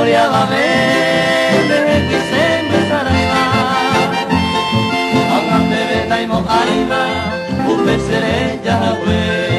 gloria va a ver desde que se empezara a ir. Hagan de verdad y mo arriba, un beceré Yahweh.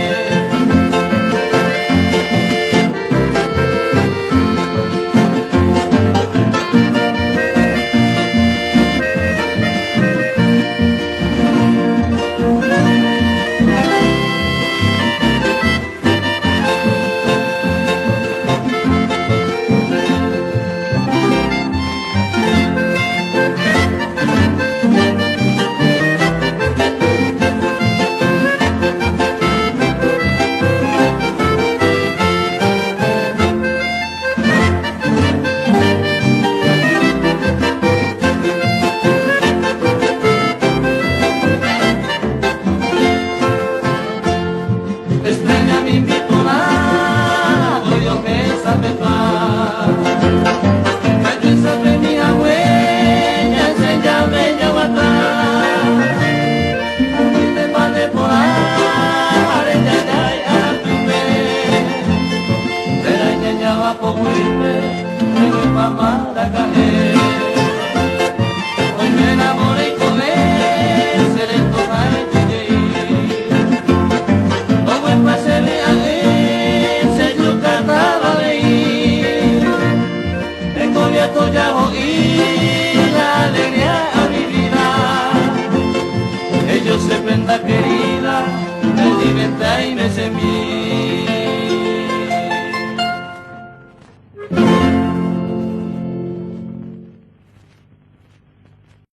Estrella mi pitonado, yo que sabe paz. Yo sabe mi huella, enséñame ya atrás. Y te vale por ahí, ya tu ve. Pero ya va por irme, tengo mamá de caer. Hoy me enamoré con él, seré toda el ya oí la alegría a mi vida. Ellos se prenda querida, me libertad y me semilla.